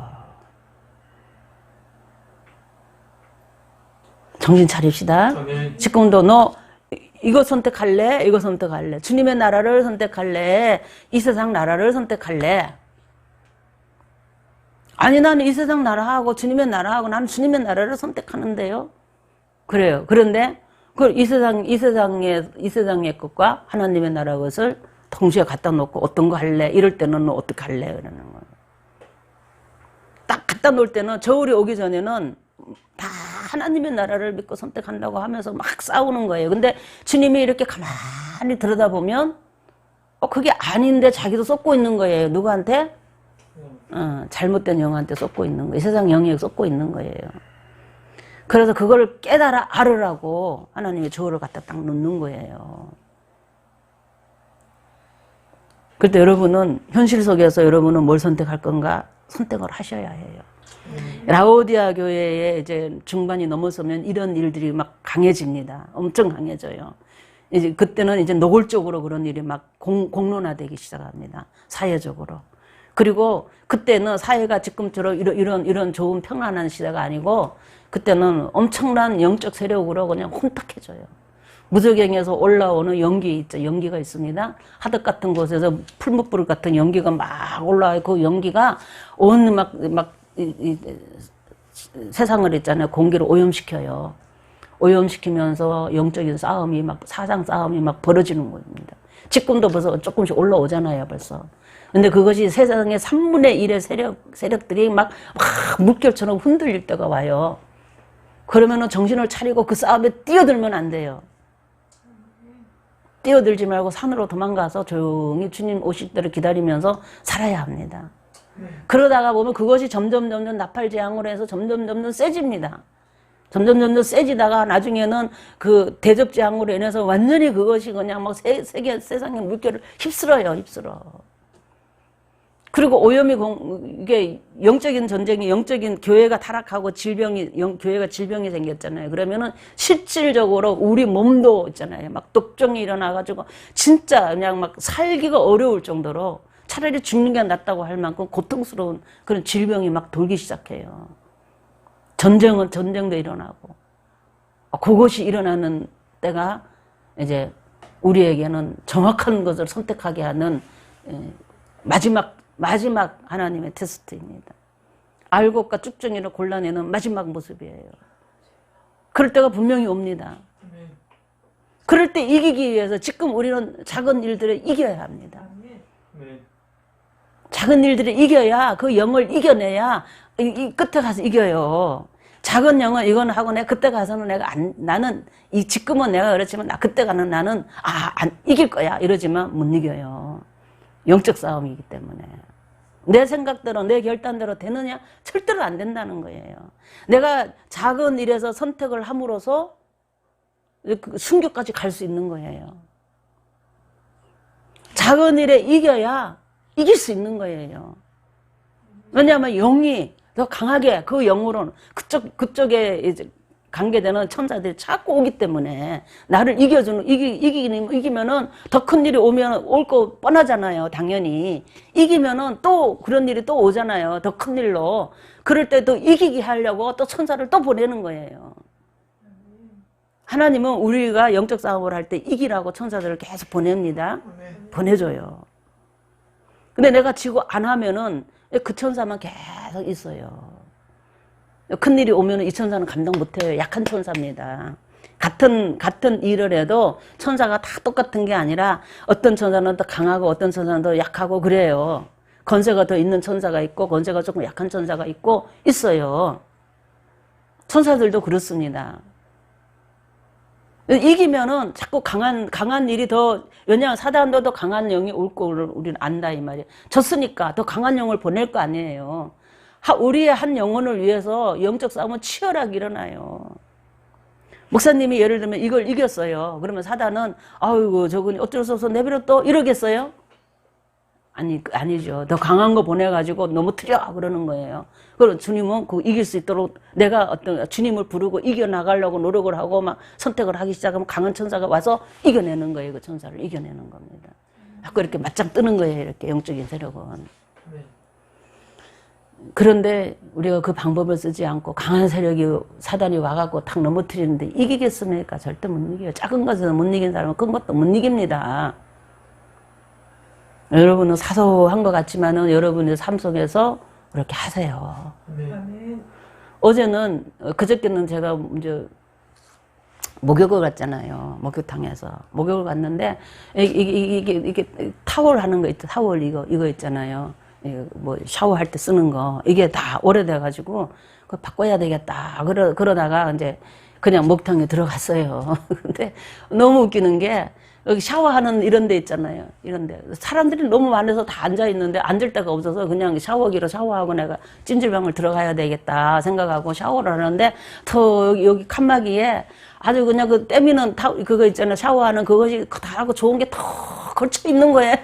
정신 차립시다. 지금도 너 이거 선택할래? 이거 선택할래? 주님의 나라를 선택할래? 이 세상 나라를 선택할래? 아니, 나는 이 세상 나라하고 주님의 나라하고 나는 주님의 나라를 선택하는데요. 그래요. 그런데 이 세상의 것과 하나님의 나라 것을 동시에 갖다 놓고 어떤 거 할래? 이럴 때는 너 어떻게 할래? 그러는 거예요. 딱 갖다 놓을 때는 저울이 오기 전에는 다 하나님의 나라를 믿고 선택한다고 하면서 막 싸우는 거예요. 근데 주님이 이렇게 가만히 들여다보면 그게 아닌데 자기도 쏟고 있는 거예요. 누구한테? 잘못된 영한테 쏟고 있는 거예요. 세상 영에 쏟고 있는 거예요. 그래서 그걸 깨달아 알으라고 하나님의 저울을 갖다 딱 놓는 거예요. 그때 여러분은 현실 속에서 여러분은 뭘 선택할 건가? 선택을 하셔야 해요. 라오디아 교회에 이제 중반이 넘어서면 이런 일들이 막 강해집니다. 엄청 강해져요. 이제 그때는 이제 노골적으로 그런 일이 막 공론화되기 시작합니다. 사회적으로. 그리고 그때는 사회가 지금처럼 이런 좋은 평안한 시대가 아니고 그때는 엄청난 영적 세력으로 그냥 혼탁해져요. 무저갱에서 올라오는 연기 있죠. 연기가 있습니다. 하덕 같은 곳에서 풀무불 같은 연기가 막 올라와요. 그 연기가 온 세상을 있잖아요. 공기를 오염시켜요. 오염시키면서 영적인 싸움이 막 사상 싸움이 막 벌어지는 겁니다. 지금도 벌써 조금씩 올라오잖아요. 벌써. 근데 그것이 세상의 3분의 1의 세력들이 막 물결처럼 흔들릴 때가 와요. 그러면은 정신을 차리고 그 싸움에 뛰어들면 안 돼요. 뛰어들지 말고 산으로 도망가서 조용히 주님 오실 때를 기다리면서 살아야 합니다. 그러다가 보면 그것이 점점 나팔재앙으로 해서 점점 세집니다. 점점 세지다가 나중에는 그 대접재앙으로 인해서 완전히 그것이 그냥 막 세상의 물결을 휩쓸어요. 그리고 오염이 이게 영적인 전쟁이 영적인 교회가 타락하고 교회가 질병이 생겼잖아요. 그러면은 실질적으로 우리 몸도 있잖아요. 막 독종이 일어나가지고 진짜 그냥 막 살기가 어려울 정도로 차라리 죽는 게 낫다고 할 만큼 고통스러운 그런 질병이 막 돌기 시작해요. 전쟁도 일어나고. 그것이 일어나는 때가 이제 우리에게는 정확한 것을 선택하게 하는 마지막 하나님의 테스트입니다. 알곡과 쭉정이를 골라내는 마지막 모습이에요. 그럴 때가 분명히 옵니다. 그럴 때 이기기 위해서 지금 우리는 작은 일들을 이겨야 합니다. 작은 일들을 이겨야 그 영을 이겨내야 이 끝에 가서 이겨요. 작은 영은 이건 하고 내가 그때 가서는 나는 지금은 내가 그렇지만 그때 가는 나는 안 이길 거야 이러지만 못 이겨요. 영적 싸움이기 때문에. 내 생각대로 내 결단대로 되느냐? 절대로 안 된다는 거예요. 내가 작은 일에서 선택을 함으로써 순교까지 갈 수 있는 거예요. 작은 일에 이겨야 이길 수 있는 거예요. 왜냐하면 영이 더 강하게 그 영으로는 그쪽에 이제 관계되는 천사들이 자꾸 오기 때문에 나를 이기면은 더 큰 일이 올 거 뻔하잖아요. 당연히. 이기면은 또 그런 일이 또 오잖아요. 더 큰 일로. 그럴 때 또 이기게 하려고 또 천사를 또 보내는 거예요. 하나님은 우리가 영적 싸움을 할 때 이기라고 천사들을 계속 보냅니다. 보내줘요. 근데 내가 지고 안 하면은 그 천사만 계속 있어요. 큰일이 오면 이 천사는 감당 못해요. 약한 천사입니다. 같은 일을 해도 천사가 다 똑같은 게 아니라 어떤 천사는 더 강하고 어떤 천사는 더 약하고 그래요. 건세가 더 있는 천사가 있고 건세가 조금 약한 천사가 있어요. 천사들도 그렇습니다. 이기면은 자꾸 강한 일이 왜냐하면 사단도 더 강한 영이 올 거를 우리는 안다 이 말이에요. 졌으니까 더 강한 영을 보낼 거 아니에요. 우리의 한 영혼을 위해서 영적 싸움은 치열하게 일어나요. 목사님이 예를 들면 이걸 이겼어요. 그러면 사단은 아이고 저건 어쩔 수 없어 내버려 또 이러겠어요? 아니죠. 더 강한 거 보내가지고 넘어뜨려 그러는 거예요. 그럼 주님은 그 이길 수 있도록 내가 주님을 부르고 이겨나가려고 노력을 하고 막 선택을 하기 시작하면 강한 천사가 와서 이겨내는 거예요. 그 천사를 이겨내는 겁니다. 자꾸 이렇게 맞짱 뜨는 거예요. 이렇게 영적인 세력은. 그런데 우리가 그 방법을 쓰지 않고 강한 세력이 사단이 와갖고 탁 넘어뜨리는데 이기겠습니까? 절대 못 이겨요. 작은 것에서 못 이긴 사람은 큰 것도 못 이깁니다. 여러분은 사소한 것 같지만은 여러분의 삶 속에서 그렇게 하세요. 어제는 그저께는 제가 이제 목욕을 갔잖아요. 목욕탕에서. 목욕을 갔는데, 이게 타월 하는 거 있죠. 타월 이거 있잖아요. 뭐 샤워할 때 쓰는 거. 이게 다 오래돼가지고, 그거 바꿔야 되겠다. 그러다가 이제 그냥 목욕탕에 들어갔어요. 근데 너무 웃기는 게, 여기 샤워하는 이런 데 있잖아요. 이런 데. 사람들이 너무 많아서 다 앉아있는데 앉을 데가 없어서 그냥 샤워기로 샤워하고 내가 찜질방을 들어가야 되겠다 생각하고 샤워를 하는데 더 여기 칸막이에 아주 그냥 그 때미는 그거 있잖아요. 샤워하는 그것이 다 하고 좋은 게 더 걸쳐 있는 거예요.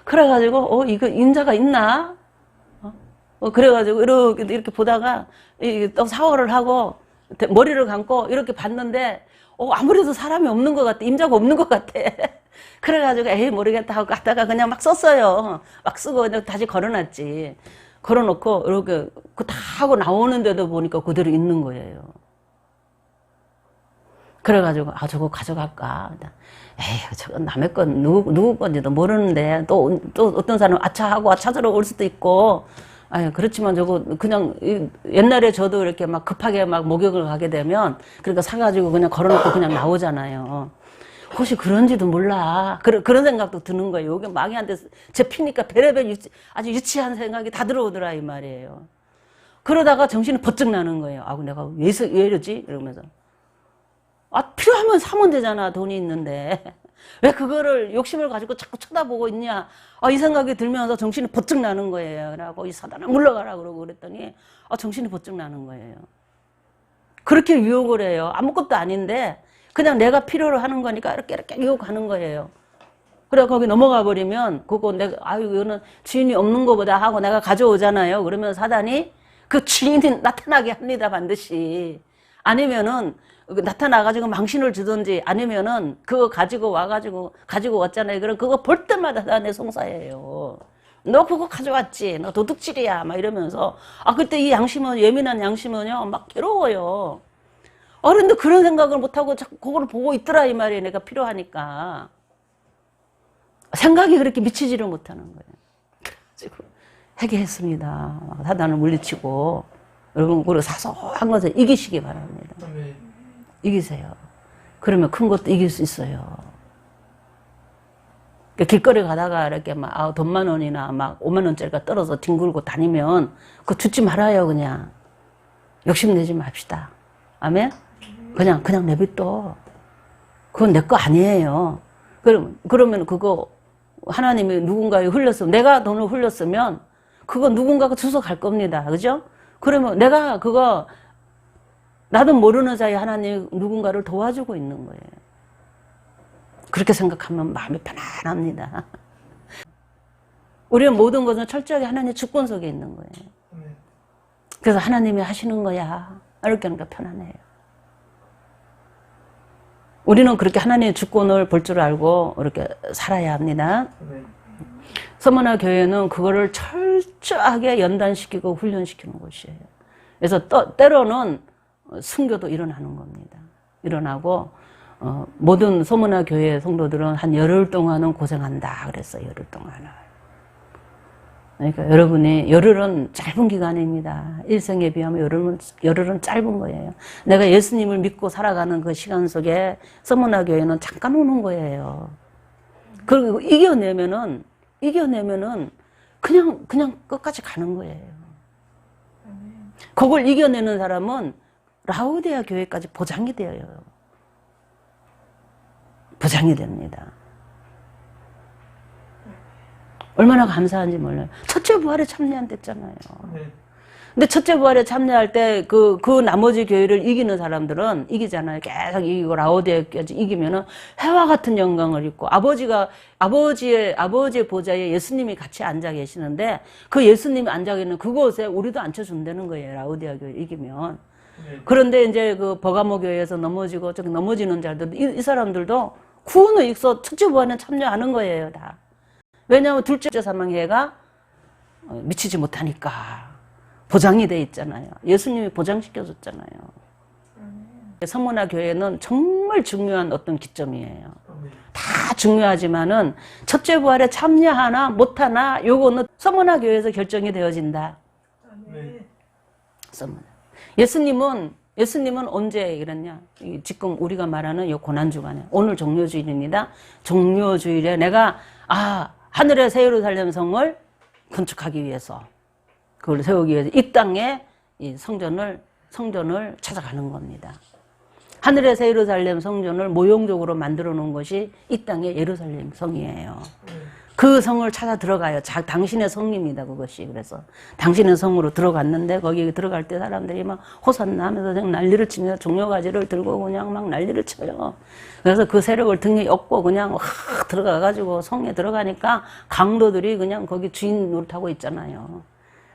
그래가지고, 이거 임자가 있나? 그래가지고 이렇게 보다가 또 샤워를 하고 머리를 감고 이렇게 봤는데 아무래도 사람이 없는 것 같아. 임자가 없는 것 같아. 그래가지고, 에이, 모르겠다 하고 갔다가 그냥 막 썼어요. 막 쓰고 그냥 다시 걸어놨지. 걸어놓고, 이렇게, 다 하고 나오는데도 보니까 그대로 있는 거예요. 그래가지고, 저거 가져갈까. 에이, 저거 남의 건 누구 건지도 모르는데, 또 어떤 사람은 아차하고 찾으러 올 수도 있고, 그렇지만 저거 그냥 옛날에 저도 이렇게 막 급하게 막 목욕을 가게 되면 그러니까 사가지고 그냥 걸어놓고 그냥 나오잖아요. 혹시 그런지도 몰라. 그런 생각도 드는 거예요. 여기 마귀한테 잡히니까 별의별 아주 유치한 생각이 다 들어오더라 이 말이에요. 그러다가 정신이 번쩍 나는 거예요. 내가 왜 이러지? 이러면서. 필요하면 사면 되잖아. 돈이 있는데. 왜 그거를 욕심을 가지고 자꾸 쳐다보고 있냐. 이 생각이 들면서 정신이 번쩍 나는 거예요. 그래갖고 이 사단아 물러가라 그러고 그랬더니 정신이 번쩍 나는 거예요. 그렇게 유혹을 해요. 아무것도 아닌데 그냥 내가 필요로 하는 거니까 이렇게 유혹하는 거예요. 그래 거기 넘어가 버리면 그거 내가 이거는 주인이 없는 거보다 하고 내가 가져오잖아요. 그러면 사단이 그 주인이 나타나게 합니다. 반드시. 아니면은 나타나가지고 망신을 주든지 아니면은 그거 가지고 왔잖아요. 그럼 그거 볼 때마다 다 내 송사예요. 너 그거 가져왔지. 너 도둑질이야. 막 이러면서. 그때 이 양심은, 예민한 양심은요, 막 괴로워요. 그런데 그런 생각을 못하고 자꾸 그걸 보고 있더라, 이 말이에요. 내가 필요하니까. 생각이 그렇게 미치지를 못하는 거예요. 그래가지고 회개했습니다. 사단을 물리치고. 여러분, 그리고 사소한 것을 이기시기 바랍니다. 이기세요. 그러면 큰 것도 이길 수 있어요. 길거리 가다가 이렇게 막 돈만 원이나 막 5만 원짜리가 떨어져 뒹굴고 다니면 그거 주지 말아요. 그냥 욕심내지 맙시다. 아멘. 그냥 내비둬. 그건 내 거 아니에요. 그러면 그거 하나님이 누군가에 흘렸으면 내가 돈을 흘렸으면 그거 누군가가 주워 갈 겁니다. 그죠? 그러면 내가 그거 나도 모르는 사이에 하나님 누군가를 도와주고 있는 거예요. 그렇게 생각하면 마음이 편안합니다. 우리는 모든 것은 철저하게 하나님의 주권 속에 있는 거예요. 그래서 하나님이 하시는 거야. 이렇게 하니까 편안해요. 우리는 그렇게 하나님의 주권을 볼 줄 알고 이렇게 살아야 합니다. 서머나 교회는 그거를 철저하게 연단시키고 훈련시키는 곳이에요. 그래서 때로는 순교도 일어나는 겁니다. 일어나고 모든 소문화 교회 성도들은 한 열흘 동안은 고생한다 그랬어요. 열흘 동안은. 그러니까 여러분이 열흘은 짧은 기간입니다. 일생에 비하면 열흘은 짧은 거예요. 내가 예수님을 믿고 살아가는 그 시간 속에 소문화 교회는 잠깐 오는 거예요. 그리고 이겨내면은 그냥 끝까지 가는 거예요. 그걸 이겨내는 사람은 라오디아 교회까지 보장이 되어요. 보장이 됩니다. 얼마나 감사한지 몰라요. 첫째 부활에 참여 안 됐잖아요. 근데 첫째 부활에 참여할 때 그 나머지 교회를 이기는 사람들은 이기잖아요. 계속 이기고 라오디아까지 이기면은 해와 같은 영광을 입고 아버지의 보좌에 예수님이 같이 앉아 계시는데 그 예수님이 앉아 계시는 그곳에 우리도 앉혀준다는 거예요. 라오디아 교회 이기면. 그런데 이제 그 버가모 교회에서 넘어지고 저기 넘어지는 자들 이 사람들도 구원을 입서 첫째 부활에 참여하는 거예요. 다. 왜냐하면 둘째 사망해가 미치지 못하니까. 보장이 돼 있잖아요. 예수님이 보장시켜줬잖아요. 서문화 교회는 정말 중요한 어떤 기점이에요. 다 중요하지만은 첫째 부활에 참여하나 못하나 요거는 서문화 교회에서 결정이 되어진다. 서문화. 예수님은 예수님은 언제 이랬냐? 지금 우리가 말하는 이 고난주간에 오늘 종료주일입니다. 종료주일에 내가 하늘의 새 예루살렘 성을 건축하기 위해서 그걸 세우기 위해서 이 땅에 이 성전을 찾아가는 겁니다. 하늘의 새 예루살렘 성전을 모형적으로 만들어 놓은 것이 이 땅의 예루살렘 성이에요. 그 성을 찾아 들어가요. 당신의 성입니다, 그것이. 그래서 당신의 성으로 들어갔는데 거기 들어갈 때 사람들이 막 호산나 하면서 그냥 난리를 치며 종려가지를 들고 그냥 막 난리를 쳐요. 그래서 그 세력을 등에 업고 그냥 확 들어가가지고 성에 들어가니까 강도들이 그냥 거기 주인 노릇하고 있잖아요.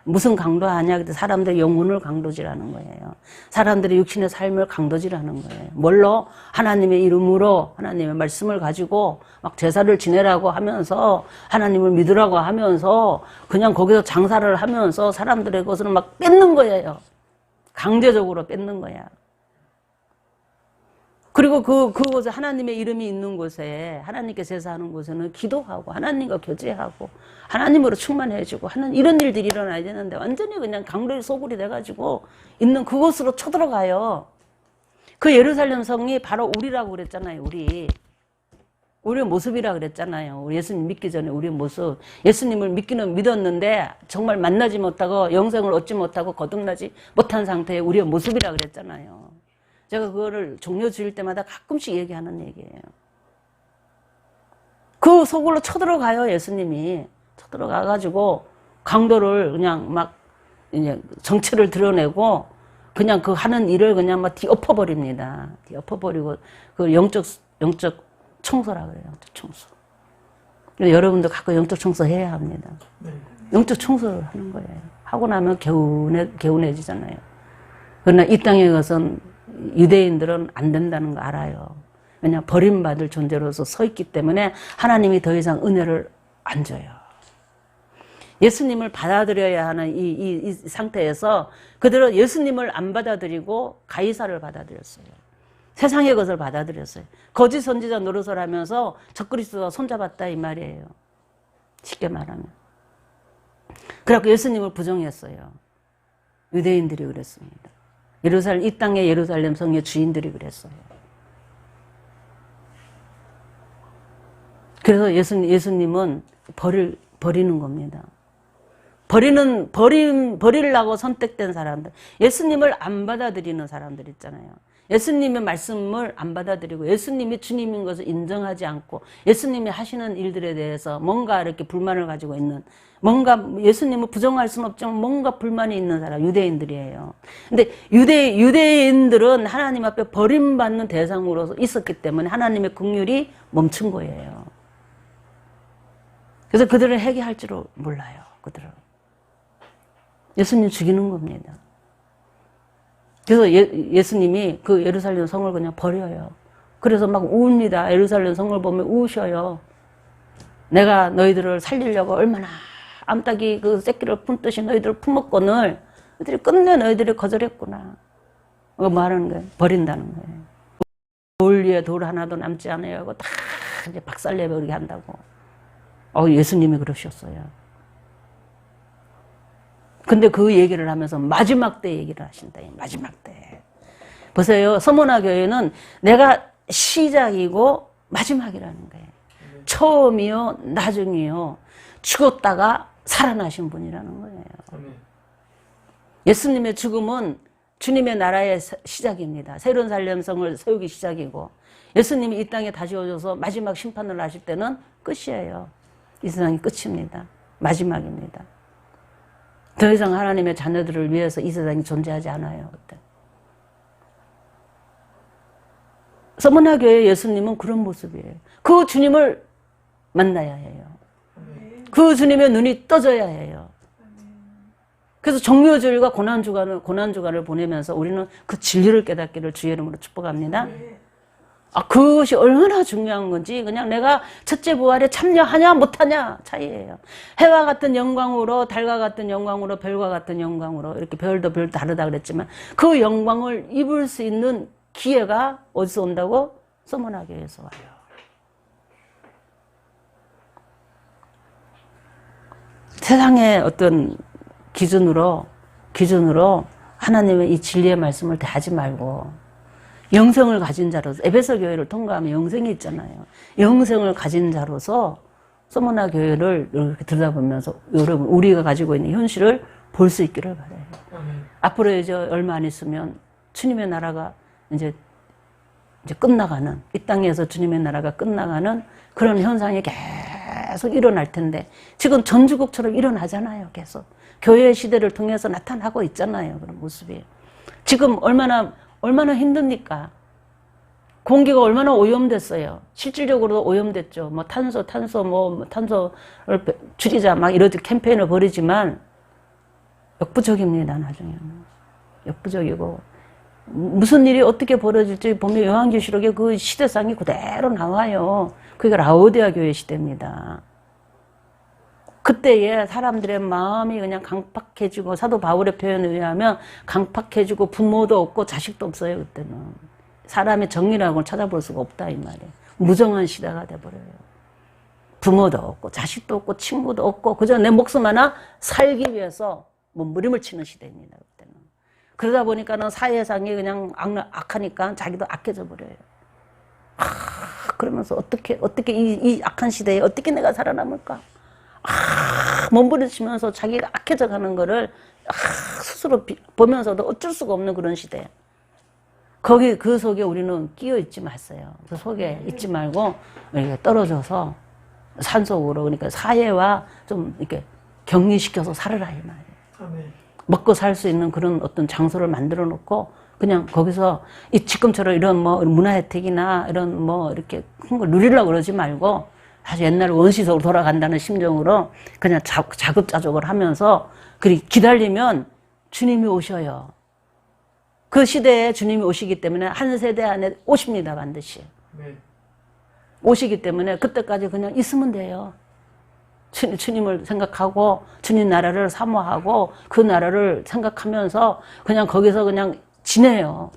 무슨 강도 하냐? 사람들의 영혼을 강도질하는 거예요. 사람들의 육신의 삶을 강도질하는 거예요. 뭘로? 하나님의 이름으로 하나님의 말씀을 가지고 막 제사를 지내라고 하면서 하나님을 믿으라고 하면서 그냥 거기서 장사를 하면서 사람들의 것을 막 뺏는 거예요. 강제적으로 뺏는 거야. 그리고 그곳에 하나님의 이름이 있는 곳에 하나님께 제사하는 곳에는 기도하고 하나님과 교제하고 하나님으로 충만해지고 하는 이런 일들이 일어나야 되는데 완전히 그냥 강도의 소굴이 돼가지고 있는 그곳으로 쳐들어가요. 그 예루살렘 성이 바로 우리라고 그랬잖아요. 우리의 모습이라 그랬잖아요. 우리 예수님 믿기 전에 우리의 모습. 예수님을 믿기는 믿었는데 정말 만나지 못하고 영생을 얻지 못하고 거듭나지 못한 상태의 우리의 모습이라 그랬잖아요. 제가 그거를 종료주일 때마다 가끔씩 얘기하는 얘기예요. 그 속으로 쳐들어가요, 예수님이. 쳐들어가가지고 강도를 그냥 막 이제 정체를 드러내고 그냥 그 하는 일을 그냥 막 뒤엎어버립니다. 뒤엎어버리고 그 영적 청소라 그래요. 영적 청소. 여러분도 가끔 영적 청소 해야 합니다. 영적 청소를 하는 거예요. 하고 나면 개운해지잖아요. 그러나 이 땅에 가서는 유대인들은 안 된다는 거 알아요. 왜냐 버림받을 존재로서 서 있기 때문에 하나님이 더 이상 은혜를 안 줘요. 예수님을 받아들여야 하는 이 상태에서 그들은 예수님을 안 받아들이고 가이사를 받아들였어요. 세상의 것을 받아들였어요. 거짓 선지자 노릇을 하면서 적그리스도와 손잡았다 이 말이에요. 쉽게 말하면. 그래서 예수님을 부정했어요. 유대인들이 그랬습니다. 이 땅의 예루살렘 성의 주인들이 그랬어요. 그래서 예수님은 버리는 겁니다. 버리려고 선택된 사람들. 예수님을 안 받아들이는 사람들 있잖아요. 예수님의 말씀을 안 받아들이고 예수님이 주님인 것을 인정하지 않고 예수님이 하시는 일들에 대해서 뭔가 이렇게 불만을 가지고 있는 뭔가 예수님을 부정할 수는 없지만 뭔가 불만이 있는 사람 유대인들이에요. 근데 유대인들은 하나님 앞에 버림받는 대상으로 있었기 때문에 하나님의 긍휼이 멈춘 거예요. 그래서 그들은 회개할 줄을 몰라요. 그들은 예수님 죽이는 겁니다. 그래서 예수님이 그 예루살렘 성을 그냥 버려요. 그래서 막 웁니다. 예루살렘 성을 보면 우셔요. 내가 너희들을 살리려고 얼마나 암탉이 그 새끼를 품듯이 너희들을 품었거늘 너희들이 끝내 너희들이 거절했구나. 그거 말하는 거예요. 버린다는 거예요. 돌 위에 돌 하나도 남지 않아요 하고 다 이제 박살내버리게 한다고. 예수님이 그러셨어요. 근데 그 얘기를 하면서 마지막 때 얘기를 하신다. 마지막 때. 보세요. 서문화 교회는 내가 시작이고 마지막이라는 거예요. 처음이요, 나중이요. 죽었다가 살아나신 분이라는 거예요. 예수님의 죽음은 주님의 나라의 시작입니다. 새로운 살렘성을 세우기 시작이고 예수님이 이 땅에 다시 오셔서 마지막 심판을 하실 때는 끝이에요. 이 세상이 끝입니다. 마지막입니다. 더 이상 하나님의 자녀들을 위해서 이 세상이 존재하지 않아요. 그때. 서문화 교회 예수님은 그런 모습이에요. 그 주님을 만나야 해요. 그 주님의 눈이 떠져야 해요. 그래서 종료주일과 고난주간을 보내면서 우리는 그 진리를 깨닫기를 주의 이름으로 축복합니다. 그것이 얼마나 중요한 건지 그냥 내가 첫째 부활에 참여하냐 못하냐 차이예요. 해와 같은 영광으로 달과 같은 영광으로 별과 같은 영광으로 이렇게 별도 다르다 그랬지만 그 영광을 입을 수 있는 기회가 어디서 온다고? 서문화 교회에서 와요. 세상의 어떤 기준으로 하나님의 이 진리의 말씀을 대하지 말고 영생을 가진 자로서 에베소 교회를 통과하면 영생이 있잖아요. 영생을 가진 자로서 서머나 교회를 이렇게 들여다보면서 여러분 우리가 가지고 있는 현실을 볼 수 있기를 바라요. 앞으로 이제 얼마 안 있으면 주님의 나라가 이제 끝나가는, 이 땅에서 주님의 나라가 끝나가는 그런 현상이 계속 일어날 텐데 지금 전주국처럼 일어나잖아요. 계속 교회 시대를 통해서 나타나고 있잖아요. 그런 모습이 지금 얼마나 힘듭니까? 공기가 얼마나 오염됐어요. 실질적으로 오염됐죠. 뭐 탄소를 줄이자 막 이런 캠페인을 벌이지만 역부족입니다. 나중에는 역부족이고 무슨 일이 어떻게 벌어질지 보면 요한계시록에 그 시대상이 그대로 나와요. 그게 라오디아 교회 시대입니다. 그때에 사람들의 마음이 그냥 강팍해지고, 사도 바울의 표현에 의하면 강팍해지고 부모도 없고 자식도 없어요. 그때는 사람의 정의라고는 찾아볼 수가 없다 이 말이에요. 무정한 시대가 돼버려요. 부모도 없고 자식도 없고 친구도 없고 그저 내 목숨 하나 살기 위해서 몸부림을 치는 시대입니다. 그때는. 그러다 보니까는 사회상이 그냥 악하니까 자기도 악해져 버려요. 그러면서 어떻게 이 악한 시대에 어떻게 내가 살아남을까? 몸부림치면서 자기가 악해져 가는 거를 스스로 보면서도 어쩔 수가 없는 그런 시대. 그 속에 우리는 끼어 있지 마세요. 그 속에 있지 말고 이렇게 떨어져서 산속으로, 그러니까 사회와 좀 이렇게 격리시켜서 살아라 이 말이에요. 아멘. 먹고 살 수 있는 그런 어떤 장소를 만들어 놓고 그냥 거기서 지금처럼 이런 뭐 문화 혜택이나 이런 뭐 이렇게 큰 걸 누리려고 그러지 말고 다시 옛날 원시적으로 돌아간다는 심정으로 그냥 자급자족을 하면서 기다리면 주님이 오셔요. 그 시대에 주님이 오시기 때문에 한 세대 안에 오십니다. 반드시. 네. 오시기 때문에 그때까지 그냥 있으면 돼요. 주님을 생각하고 주님 나라를 사모하고 그 나라를 생각하면서 그냥 거기서 그냥 지내요.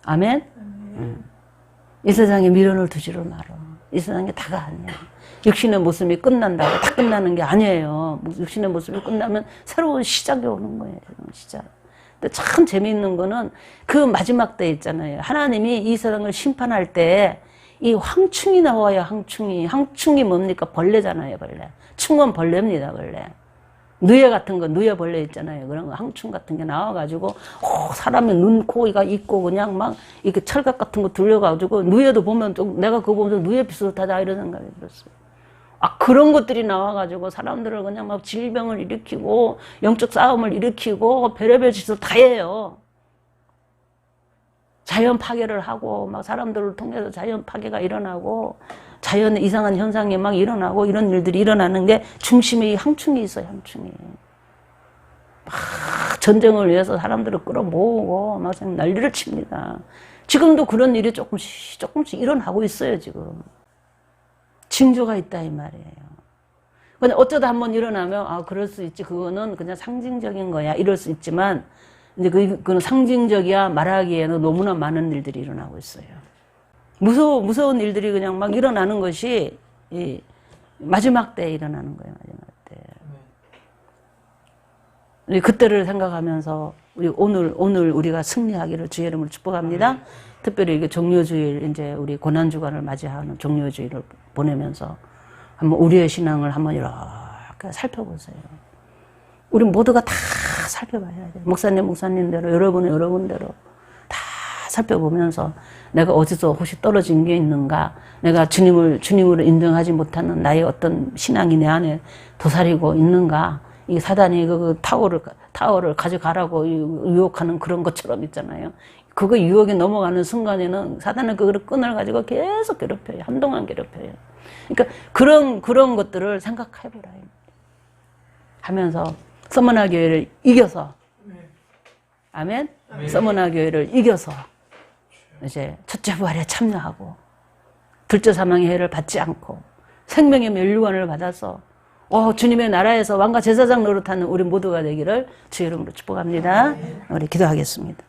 아멘? 이 세상에 미련을 두지를 말어. 이 세상에 다가 아니야. 육신의 모습이 끝난다고 다 끝나는 게 아니에요. 육신의 모습이 끝나면 새로운 시작이 오는 거예요. 새로운 시작. 근데 참 재미있는 거는 그 마지막 때 있잖아요. 하나님이 이 세상을 심판할 때 이 황충이 나와요. 황충이 뭡니까? 벌레잖아요. 벌레. 충은 벌레입니다. 벌레. 누에 같은 거, 누에 벌레 있잖아요. 그런 거, 항충 같은 게 나와가지고, 사람의 눈, 코가 있고, 그냥 막, 이렇게 철갑 같은 거 들려가지고, 누에도 보면 좀, 내가 그거 보면서 누에 비슷하다, 이런 생각이 들었어요. 그런 것들이 나와가지고, 사람들을 그냥 막 질병을 일으키고, 영적 싸움을 일으키고, 별의별 짓을 다 해요. 자연 파괴를 하고, 막 사람들을 통해서 자연 파괴가 일어나고, 자연의 이상한 현상이 막 일어나고 이런 일들이 일어나는 게 중심에 이 항충이 있어요. 항충이. 막 전쟁을 위해서 사람들을 끌어모으고 막 난리를 칩니다. 지금도 그런 일이 조금씩 일어나고 있어요. 지금. 징조가 있다 이 말이에요. 근데 어쩌다 한번 일어나면 그럴 수 있지. 그거는 그냥 상징적인 거야. 이럴 수 있지만 이제 그건 상징적이야 말하기에는 너무나 많은 일들이 일어나고 있어요. 무서운 일들이 그냥 막 일어나는 것이 이 마지막 때에 일어나는 거예요. 마지막 때. 그때를 생각하면서 오늘 우리가 승리하기를 주의 이름으로 축복합니다. 특별히 이게 종료주일, 이제 우리 고난주간을 맞이하는 종료주일을 보내면서 한번 우리의 신앙을 한번 이렇게 살펴보세요. 우리 모두가 다 살펴봐야 돼요. 목사님대로, 여러분대로 다 살펴보면서 내가 어디서 혹시 떨어진 게 있는가, 내가 주님으로 인정하지 못하는 나의 어떤 신앙이 내 안에 도사리고 있는가, 이 사단이 그 타워를 가져가라고 유혹하는 그런 것처럼 있잖아요. 그거 유혹에 넘어가는 순간에는 사단은 그걸 끈을 가지고 계속 괴롭혀요. 한동안 괴롭혀요. 그러니까 그런 것들을 생각해보라. 하면서 서머나 교회를 이겨서, 아멘? 서머나 교회를 이겨서 이제 첫째 부활에 참여하고 둘째 사망의 해를 받지 않고 생명의 면류관을 받아서 주님의 나라에서 왕과 제사장 노릇하는 우리 모두가 되기를 주의 이름으로 축복합니다. 우리 기도하겠습니다.